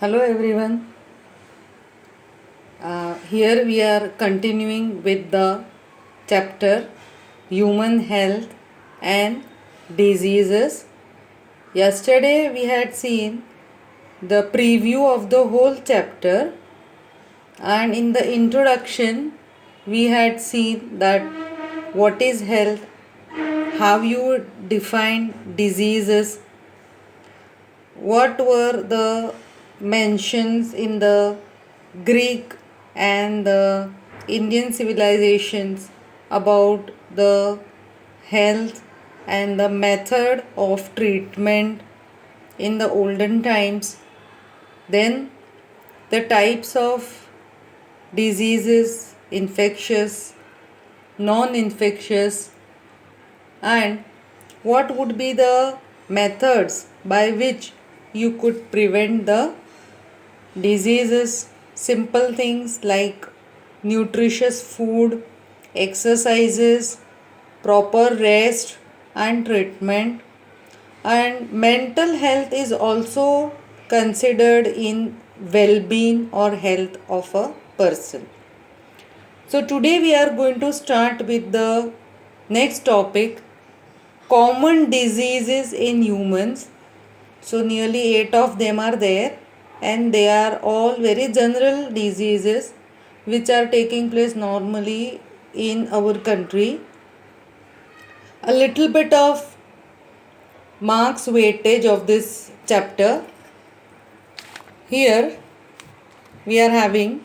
Hello everyone. Here we are continuing with the chapter Human Health and Diseases. Yesterday we had seen the preview of the whole chapter, and in the introduction we had seen that what is health, how you define diseases, what were the mentions in the Greek and the Indian civilizations about the health and the method of treatment in the olden times, then the types of diseases, infectious, non infectious, and what would be the methods by which you could prevent the diseases. Simple things like nutritious food, exercises, proper rest and treatment. And mental health is also considered in well-being or health of a person. So today we are going to start with the next topic, common diseases in humans. So nearly 8 of them are there, and they are all very general diseases which are taking place normally in our country. A little bit of marks weightage of this chapter. Here we are having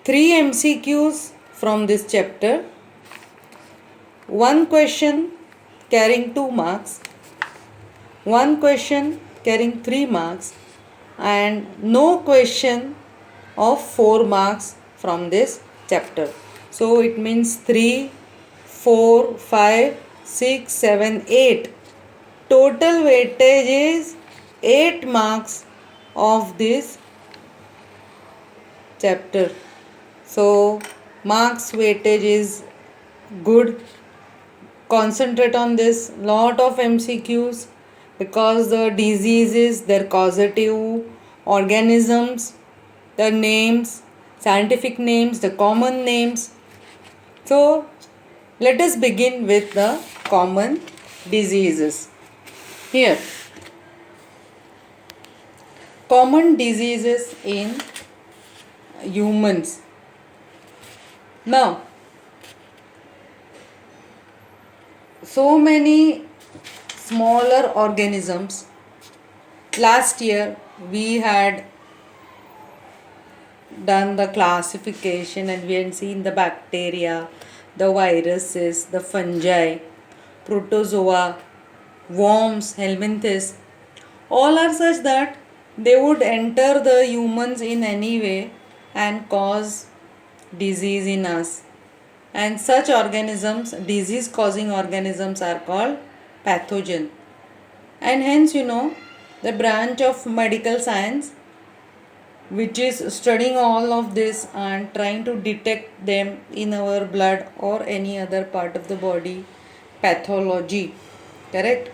3 MCQs from this chapter, one question carrying 2 marks, one question carrying 3 marks, and no question of 4 marks from this chapter. So it means 3, 4, 5, 6, 7, 8. Total weightage is 8 marks of this chapter. So marks weightage is good. Concentrate on this. Lot of MCQs, because the diseases, their causative organisms, the names, scientific names, the common names. So let us begin with the common diseases. Here, common diseases in humans. Now, so many smaller organisms. Last year we had done the classification and we had seen the bacteria, the viruses, the fungi, protozoa, worms, helminthes. All are such that they would enter the humans in any way and cause disease in us. And such organisms, disease causing organisms, are called pathogen. And hence, the branch of medical science which is studying all of this and trying to detect them in our blood or any other part of the body, pathology, correct?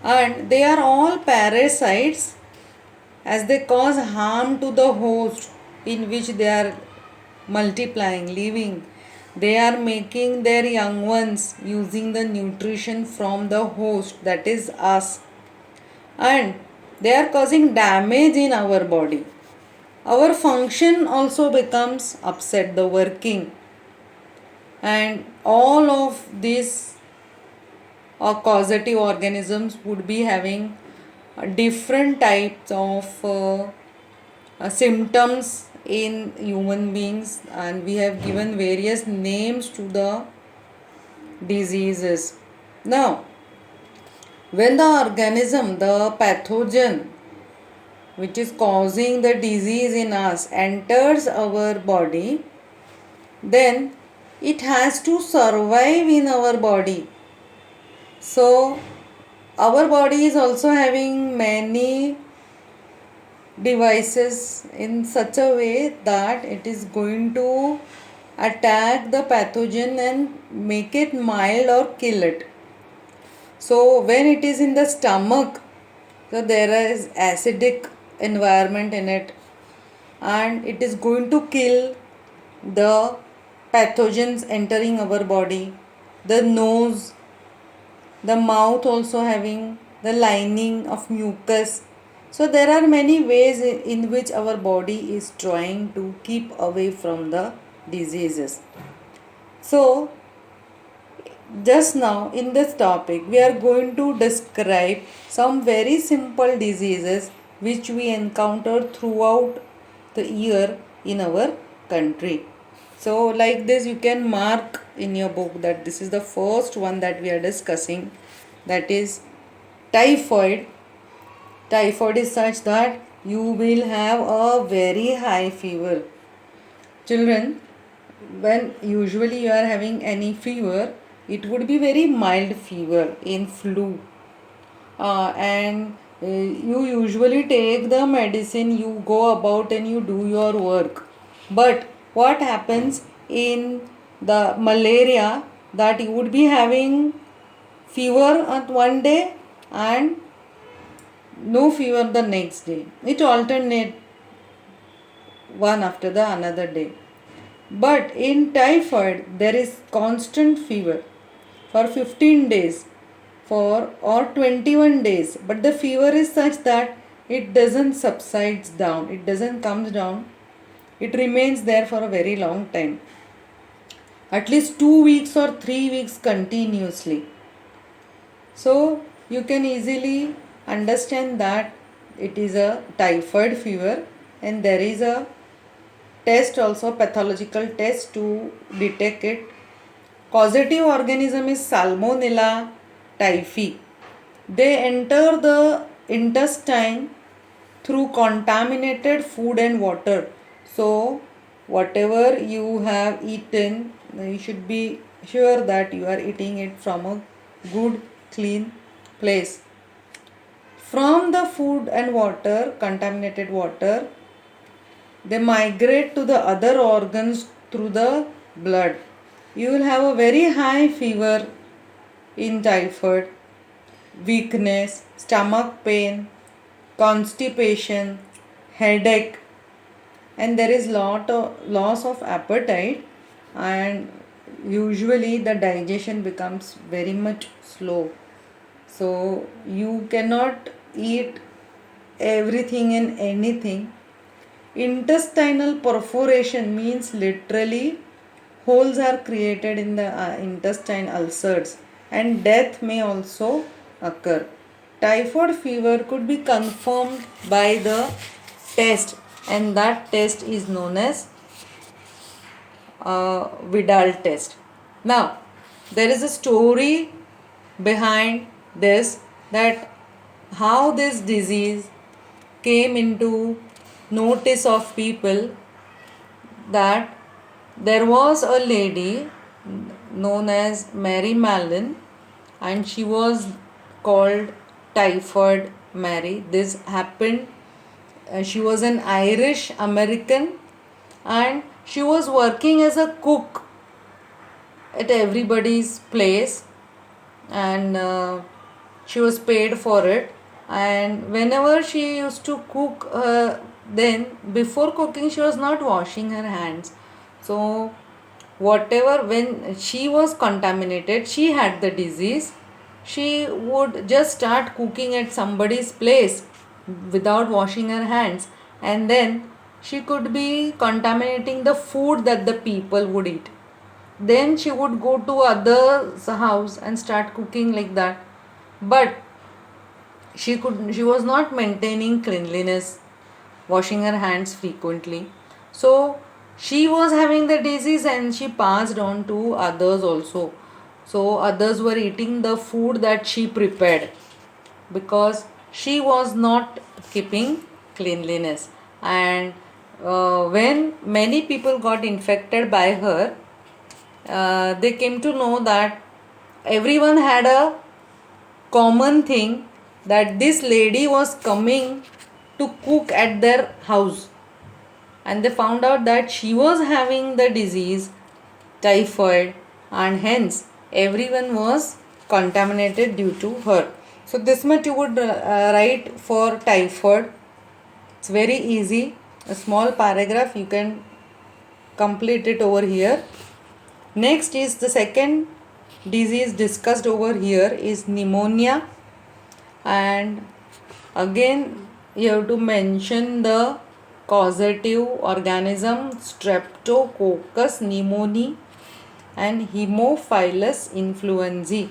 And they are all parasites, as they cause harm to the host in which they are multiplying, living. They are making their young ones using the nutrition from the host, that is us, and they are causing damage in our body. Our function also becomes upset, the working, and all of these causative organisms would be having different types of symptoms in human beings, and we have given various names to the diseases. Now, when the organism, the pathogen which is causing the disease in us, enters our body, then it has to survive in our body. So our body is also having many devices in such a way that it is going to attack the pathogen and make it mild or kill it. So when it is in the stomach, So there is acidic environment in it, and it is going to kill the pathogens entering our body. The nose, the mouth also having the lining of mucus. So there are many ways in which our body is trying to keep away from the diseases. So just now in this topic we are going to describe some very simple diseases which we encounter throughout the year in our country. So like this you can mark in your book that this is the first one that we are discussing, that is typhoid. Typhoid is such that you will have a very high fever. Children, when usually you are having any fever, it would be very mild fever in flu, and you usually take the medicine, you go about and you do your work. But what happens in the malaria, that you would be having fever at one day and no fever the next day. It alternate one after the another day. But in typhoid there is constant fever for 15 days for or 21 days, but the fever is such that it doesn't subsides down, it doesn't comes down, it remains there for a very long time, at least 2 weeks or 3 weeks continuously. So you can easily understand that it is a typhoid fever, and there is a test also, pathological test to detect it. Causative organism is Salmonella typhi. They enter the intestine through contaminated food and water. So whatever you have eaten, you should be sure that you are eating it from a good clean place. From the food and water, contaminated water, they migrate to the other organs through the blood. You will have a very high fever in typhoid, weakness, stomach pain, constipation, headache, and there is lot of loss of appetite, and usually the digestion becomes very much slow. So you cannot eat everything and anything. Intestinal perforation means literally holes are created in the intestine, ulcers, and death may also occur. Typhoid fever could be confirmed by the test, and that test is known as Vidal test. Now, there is a story behind this, that how this disease came into notice of people, that there was a lady known as Mary Mallon, and she was called Typhoid Mary. This happened, she was an Irish American, and she was working as a cook at everybody's place, and she was paid for it. And whenever she used to cook, then before cooking she was not washing her hands. So whatever, when she was contaminated, she had the disease, she would just start cooking at somebody's place without washing her hands, and then she could be contaminating the food that the people would eat. Then she would go to others house and start cooking like that. But she was not maintaining cleanliness, washing her hands frequently. So she was having the disease and she passed on to others also. So others were eating the food that she prepared because she was not keeping cleanliness. And when many people got infected by her, they came to know that everyone had a common thing, that this lady was coming to cook at their house, and they found out that she was having the disease typhoid, and hence everyone was contaminated due to her. So this much you would write for typhoid. It's very easy, a small paragraph, you can complete it over here. Next is the second disease discussed over here is pneumonia, and again you have to mention the causative organism. Streptococcus pneumoniae and Haemophilus influenzae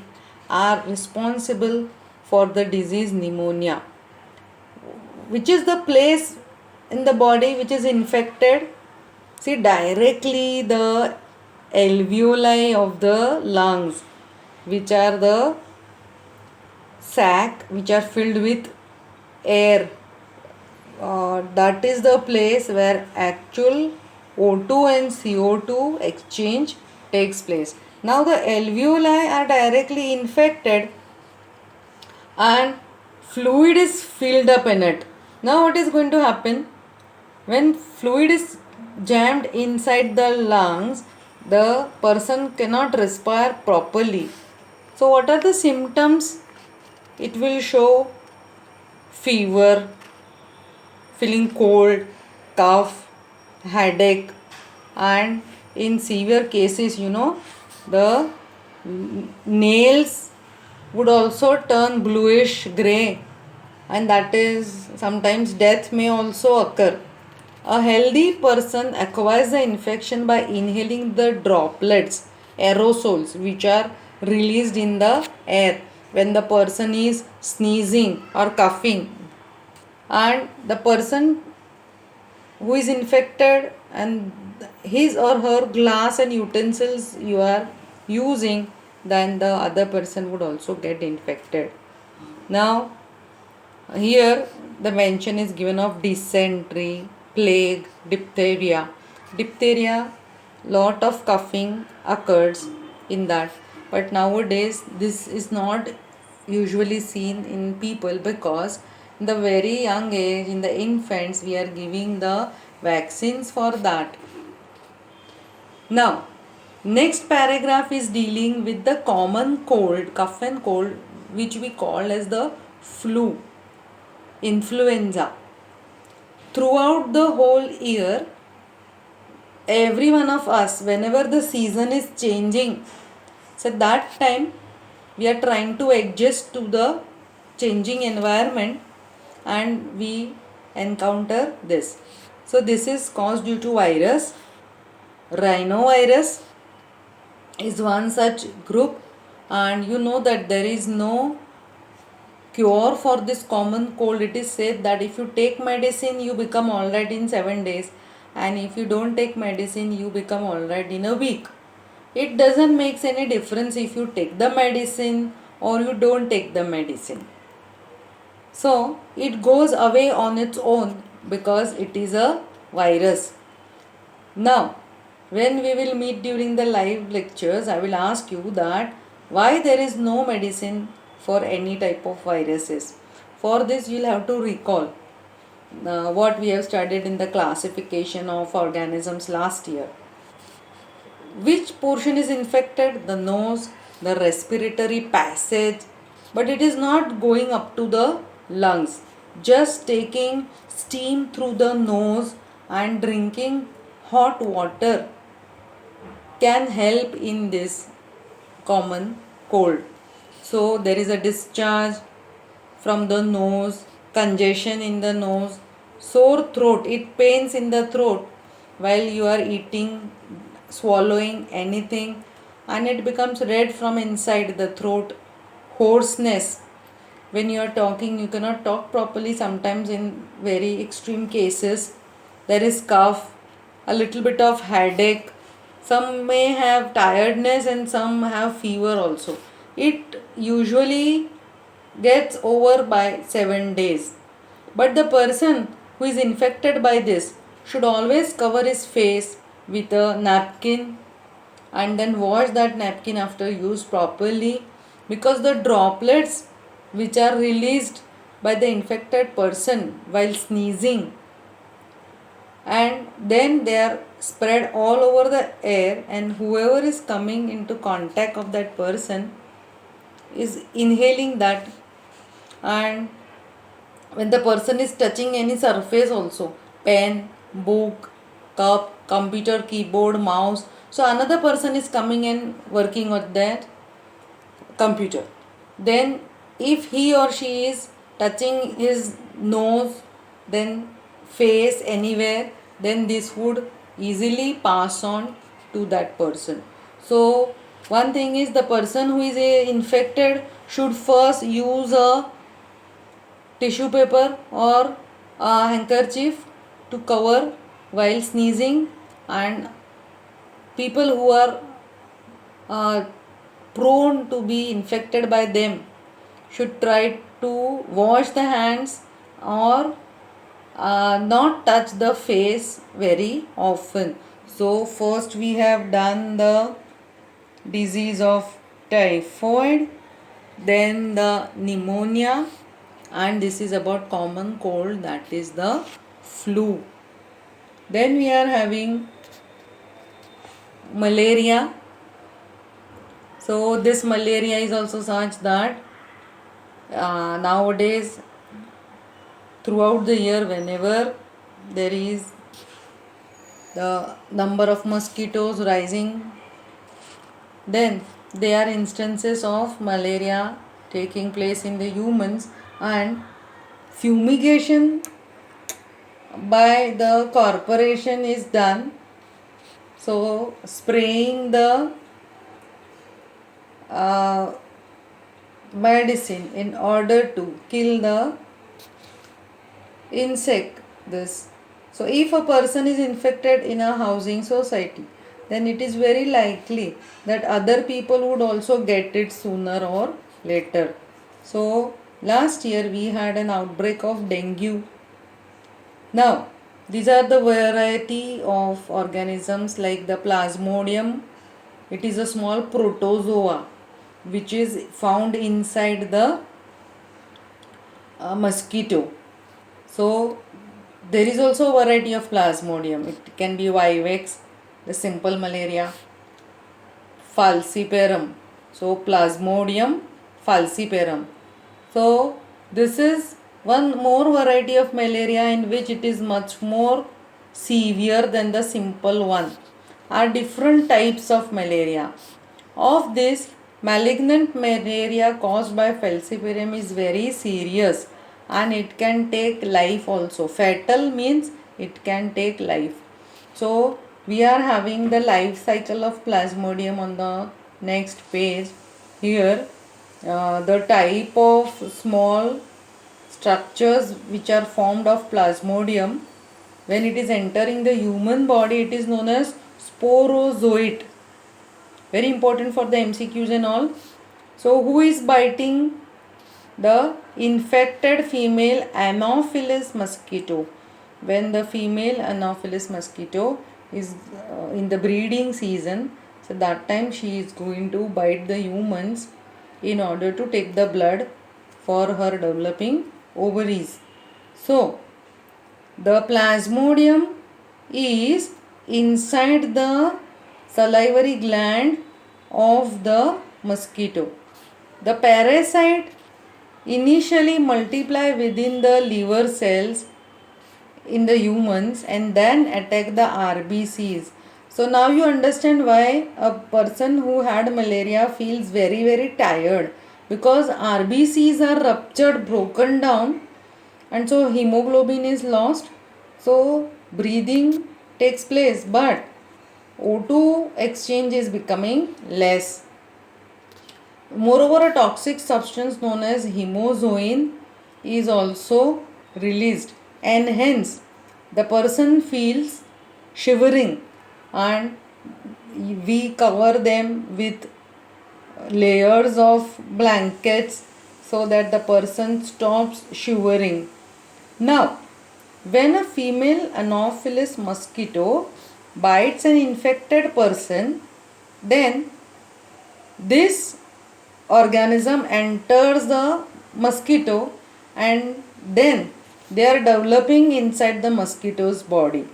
are responsible for the disease pneumonia. Which is the place in the body which is infected? See, directly the alveoli of the lungs, which are the sac which are filled with air, that is the place where actual O2 and CO2 exchange takes place. Now the alveoli are directly infected and fluid is filled up in it. Now what is going to happen? When fluid is jammed inside the lungs, the person cannot respire properly. So what are the symptoms? It will show fever, feeling cold, cough, headache, and in severe cases, the nails would also turn bluish gray, and that is sometimes death may also occur. A healthy person acquires the infection by inhaling the droplets, aerosols, which are released in the air when the person is sneezing or coughing. And the person who is infected and his or her glass and utensils you are using, then the other person would also get infected. Now here the mention is given of dysentery, plague, diphtheria. Diphtheria, lot of coughing occurs in that, but nowadays this is not usually seen in people because in the very young age, in the infants, we are giving the vaccines for that. Now next paragraph is dealing with the common cold, cough and cold, which we call as the flu, influenza. Throughout the whole year, every one of us, whenever the season is changing, so that time we are trying to adjust to the changing environment and we encounter this. So this is caused due to virus. Rhinovirus is one such group, and you know that there is no cure for this common cold. It is said that if you take medicine, you become alright in 7 days, and if you don't take medicine, you become alright in a week. It doesn't make any difference if you take the medicine or you don't take the medicine. So it goes away on its own because it is a virus. Now when we will meet during the live lectures, I will ask you that why there is no medicine for any type of viruses. For this you will have to recall what we have studied in the classification of organisms last year. Which portion is infected? The nose, the respiratory passage, but it is not going up to the lungs. Just taking steam through the nose and drinking hot water can help in this common cold. So there is a discharge from the nose, congestion in the nose, sore throat, it pains in the throat while you are eating, swallowing anything, and it becomes red from inside the throat. Hoarseness, when you are talking you cannot talk properly, sometimes in very extreme cases. There is cough, a little bit of headache, some may have tiredness and some have fever also. It usually gets over by 7 days. But the person who is infected by this should always cover his face with a napkin and then wash that napkin after use properly, because the droplets which are released by the infected person while sneezing, and then they are spread all over the air, and whoever is coming into contact of that person is inhaling that And when the person is touching any surface also, pen, book, cup, computer, keyboard, mouse, so another person is coming and working on that computer. Then if he or she is touching his nose, then face anywhere, then this would easily pass on to that person. So one thing is, the person who is infected should first use a tissue paper or a handkerchief to cover while sneezing, and people who are uh, prone to be infected by them should try to wash the hands or not touch the face very often. So first we have done the disease of typhoid, then the pneumonia, and this is about common cold, that is the flu. Then we are having malaria. So this malaria is also such that nowadays throughout the year, whenever there is the number of mosquitoes rising, then there are instances of malaria taking place in the humans, and fumigation by the corporation is done. So spraying the medicine in order to kill the insect. This, so if a person is infected in a housing society, then it is very likely that other people would also get it sooner or later. So last year we had an outbreak of dengue. Now these are the variety of organisms like the plasmodium. It is a small protozoa which is found inside the mosquito. So there is also a variety of plasmodium. It can be vivax, the simple malaria, falciparum. So plasmodium falciparum. So this is one more variety of malaria in which it is much more severe than the simple one. Are different types of malaria. Of this, malignant malaria caused by falciparum is very serious and it can take life also. Fatal means it can take life. So we are having the life cycle of plasmodium on the next page. Here the type of small structures which are formed of plasmodium, when it is entering the human body, it is known as sporozoite. Very important for the MCQs and all. So who is biting? The infected female Anopheles mosquito. When the female Anopheles mosquito is in the breeding season, so that time she is going to bite the humans in order to take the blood for her developing ovaries. So the plasmodium is inside the salivary gland of the mosquito. The parasite initially multiply within the liver cells in the humans and then attack the RBCs. So now you understand why a person who had malaria feels very tired, because RBCs are ruptured, broken down, and so hemoglobin is lost. So breathing takes place, but O2 exchange is becoming less. Moreover, a toxic substance known as hemozoin is also released, and hence the person feels shivering, and we cover them with layers of blankets so that the person stops shivering. Now, when a female Anopheles mosquito bites an infected person, then this organism enters the mosquito and then they are developing inside the mosquito's body.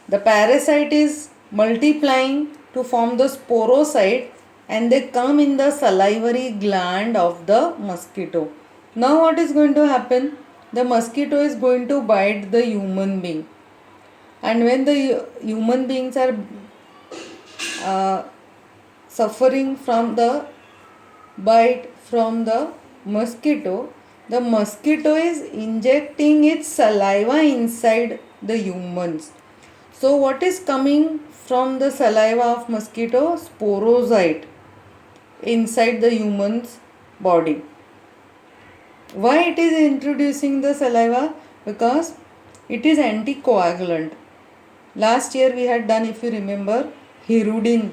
The parasite is multiplying to form the sporocyte and they come in the salivary gland of the mosquito. Now what is going to happen? The mosquito is going to bite the human being, and when the human beings are uh, suffering from the bite from the mosquito is injecting its saliva inside the humans. So what is coming from the saliva of mosquito? Sporozoite inside the human's body. Why it is introducing the saliva? Because it is anticoagulant. Last year we had done, if you remember, hirudin,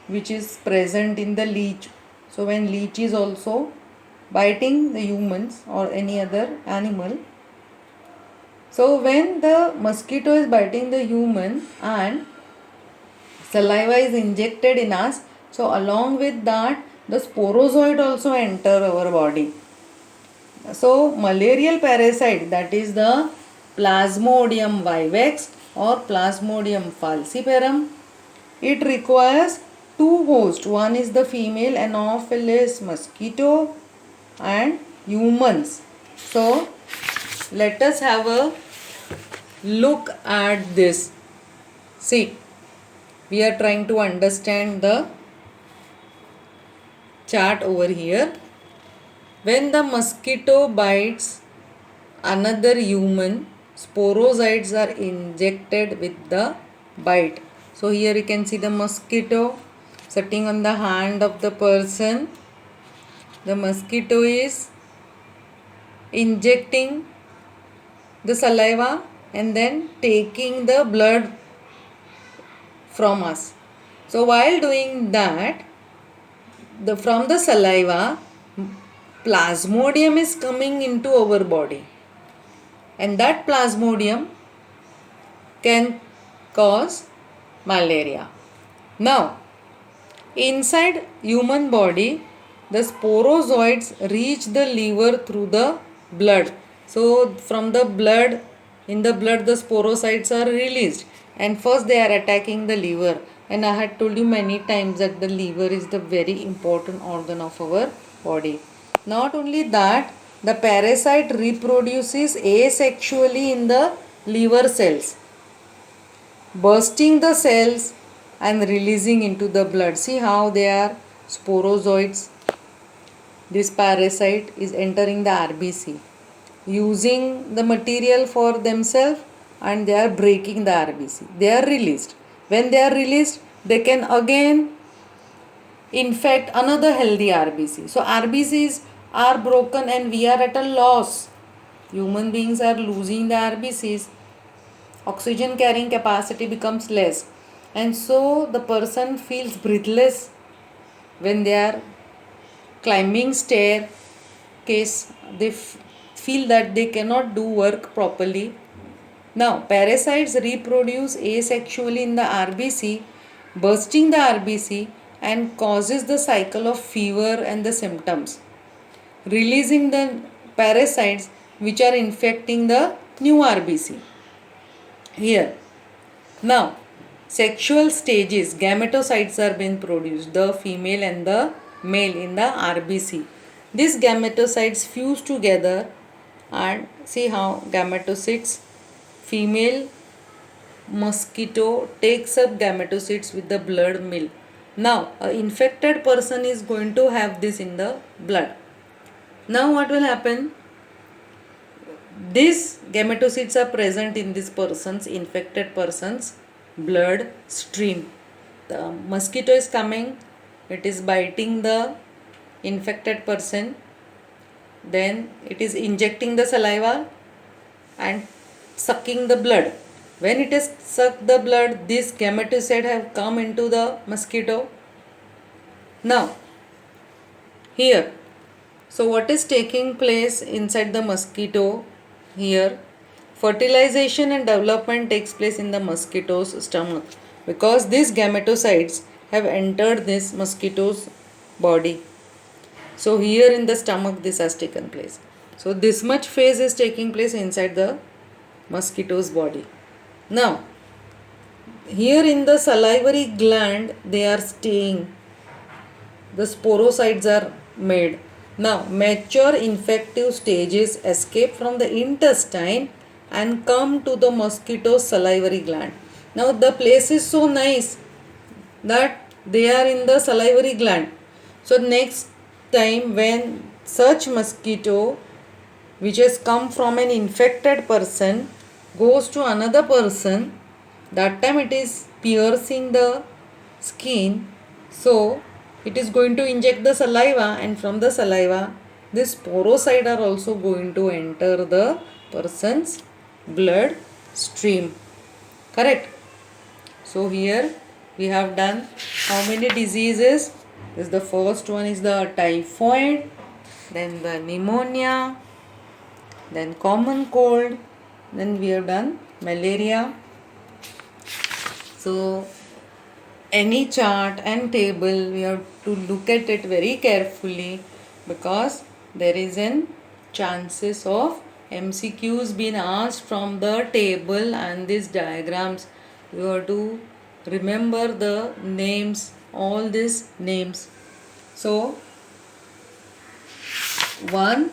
which is present in the leech. So when leech is also biting the humans or any other animal, so when the mosquito is biting the human and saliva is injected in us, so along with that the sporozoid also enter our body. So malarial parasite, that is the Plasmodium vivax or Plasmodium falciparum, it requires two hosts. One is the female Anopheles mosquito and humans. So let us have a look at this. See, we are trying to understand the chart over here. When the mosquito bites another human, sporozoites are injected with the bite. So here you can see the mosquito sitting on the hand of the person. The mosquito is injecting the saliva and then taking the blood from us. So while doing that, from the saliva, plasmodium is coming into our body, and that plasmodium can cause malaria. Now, inside human body, the sporozoids reach the liver through the blood. So from the blood, in the blood the sporozoids are released, and first they are attacking the liver. And I had told you many times that the liver is the very important organ of our body. Not only that, the parasite reproduces asexually in the liver cells, bursting the cells and releasing into the blood. See how they are sporozoids. This parasite is entering the RBC, using the material for themselves, and they are breaking the RBC. They are released. When they are released, they can again infect another healthy RBC. So RBCs are broken and we are at a loss. Human beings are losing the RBCs. Oxygen carrying capacity becomes less, and so the person feels breathless when they are climbing staircase. They feel that they cannot do work properly. Now parasites reproduce asexually in the RBC, bursting the RBC, and causes the cycle of fever and the symptoms, releasing the parasites which are infecting the new RBC. Here, now, sexual stages, gametocytes are being produced, the female and the male in the RBC. These gametocytes fuse together, and see how gametocytes, female mosquito takes up gametocytes with the blood meal. Now, an infected person is going to have this in the blood. Now what will happen? These gametocytes are present in this person's, infected person's blood stream. The mosquito is coming, it is biting the infected person, then it is injecting the saliva and sucking the blood. When it has sucked the blood, this gametocyte have come into the mosquito. Now, here, so what is taking place inside the mosquito? Here, fertilization and development takes place in the mosquito's stomach, because these gametocytes have entered this mosquito's body. So here in the stomach this has taken place. So this much phase is taking place inside the mosquito's body. Now, here in the salivary gland they are staying. The sporocytes are made. Now mature infective stages escape from the intestine and come to the mosquito's salivary gland. Now the place is so nice that they are in the salivary gland. So next time when such mosquito which has come from an infected person goes to another person, that time it is piercing the skin, so it is going to inject the saliva, and from the saliva this poroside are also going to enter the person's blood stream. Correct? So here we have done how many diseases? This the first one is the typhoid, then the pneumonia, then common cold, then we have done malaria. So any chart and table we have to look at it very carefully, because there is an chances of MCQs being asked from the table and these diagrams. You have to remember the names, all these names. So 1,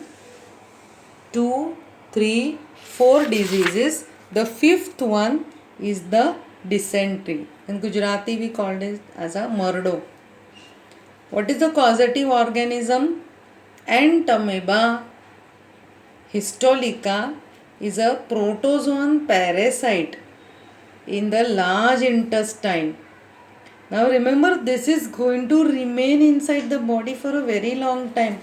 2, 3, 4 diseases. The fifth one is the dysentery. In Gujarati we called it as a murdo. What is the causative organism? Entamoeba histolica is a protozoan parasite in the large intestine. Now remember, this is going to remain inside the body for a very long time.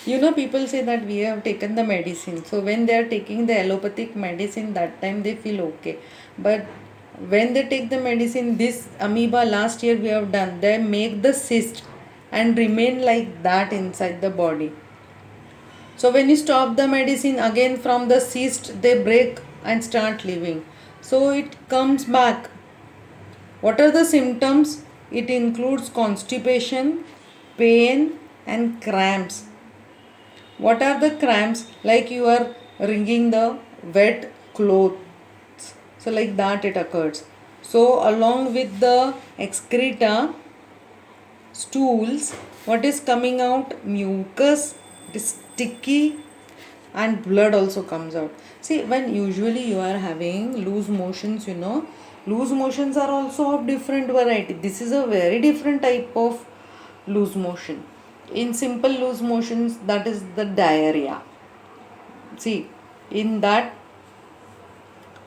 You know, people say that we have taken the medicine. So when they are taking the allopathic medicine, that time they feel okay. But when they take the medicine, this amoeba last year we have done, they make the cyst and remain like that inside the body. So when you stop the medicine, again from the cyst they break and start living. So it comes back. What are the symptoms? It includes constipation, pain and cramps. What are the cramps? Like you are wringing the wet clothes. So like that it occurs. So along with the excreta, stools, what is coming out? Mucus, it is sticky, and blood also comes out. See, when usually you are having loose motions, loose motions are also of different variety. This is a very different type of loose motion. In simple loose motions, that is the diarrhea. See, in that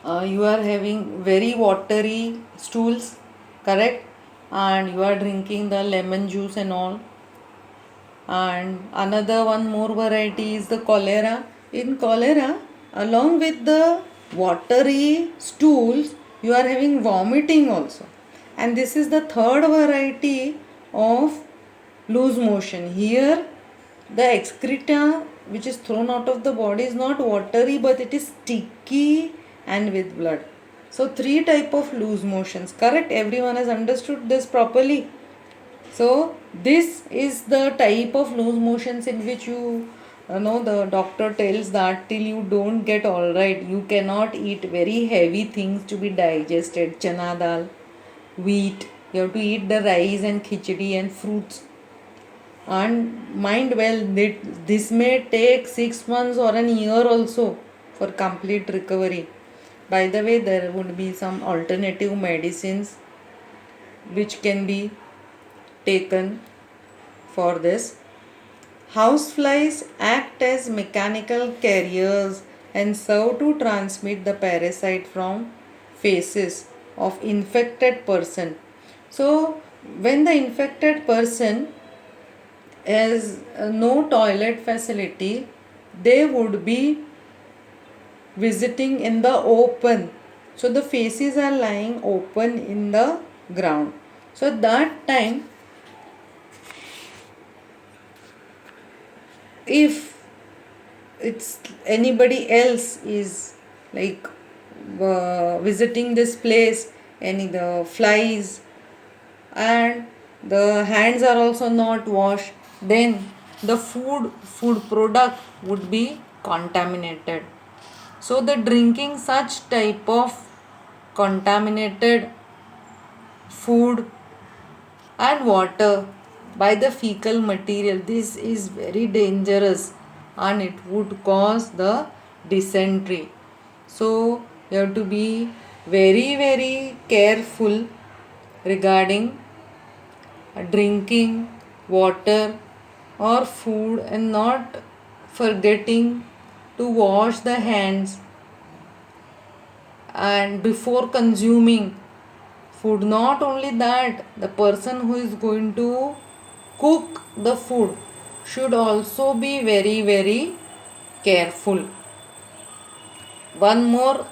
you are having very watery stools, correct? And you are drinking the lemon juice and all. And another one more variety is the cholera. In cholera, along with the watery stools, you are having vomiting also. And this is the third variety of loose motion. Here, the excreta which is thrown out of the body is not watery, but it is sticky and with blood. So 3 type of loose motions. Correct? Everyone has understood this properly. So this is the type of loose motions in which you know the doctor tells that till you don't get alright, you cannot eat very heavy things to be digested. Chana dal, wheat. You have to eat the rice and khichdi and fruits. And mind well, this may take 6 months or an year also for complete recovery. By the way, there would be some alternative medicines which can be taken for this. Houseflies act as mechanical carriers and serve to transmit the parasite from feces of infected person. So when the infected person has no toilet facility, they would be visiting in the open. So the feces are lying open in the ground. So that time, if it's anybody else is like visiting this place, any the flies, and the hands are also not washed, then the food product would be contaminated. So the drinking such type of contaminated food and water by the fecal material. This is very dangerous and it would cause the dysentery. So you have to be very careful regarding drinking water or food, and not forgetting to wash the hands and before consuming food. Not only that, the person who is going to cook the food should also be very careful. One more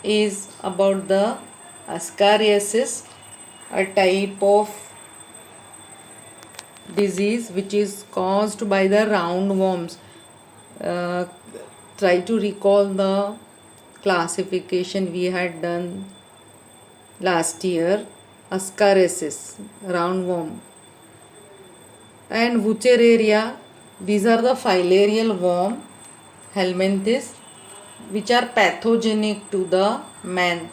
is about the ascariasis, a type of disease which is caused by the roundworms. Uh, Try to recall the classification we had done last year. Ascariasis, roundworm, and Wuchereria. These are the filarial worm, helminthes, which are pathogenic to the man.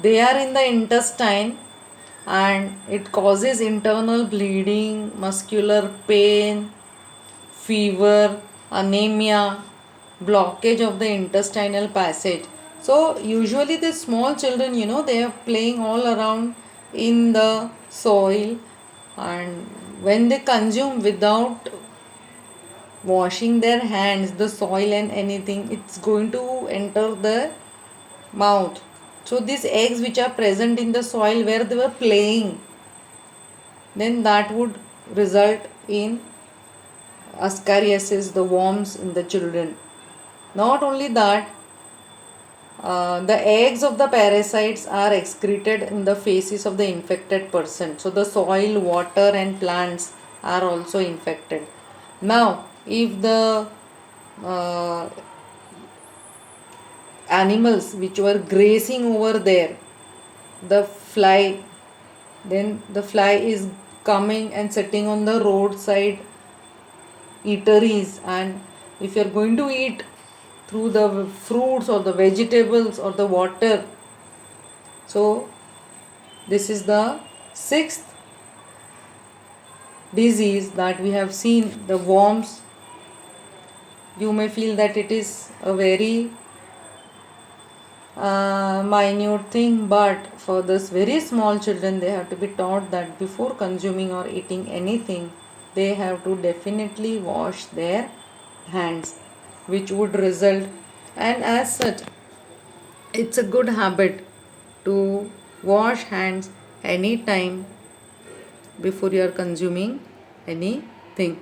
They are in the intestine and it causes internal bleeding, muscular pain, fever, anemia, blockage of the intestinal passage. So usually the small children, they are playing all around in the soil, and when they consume without washing their hands, the soil and anything, it's going to enter the mouth. So these eggs which are present in the soil where they were playing, then that would result in ascariasis, the worms in the children. Not only that, the eggs of the parasites are excreted in the faces of the infected person. So the soil, water and plants are also infected. Now, if the uh, animals which were grazing over there, the fly, then the fly is coming and sitting on the roadside eateries, and if you are going to eat through the fruits or the vegetables or the water, so this is the sixth disease that we have seen, the worms. You may feel that it is a very minute thing, but for this very small children, they have to be taught that before consuming or eating anything, they have to definitely wash their hands, which would result, and as such, it's a good habit to wash hands anytime before you are consuming anything.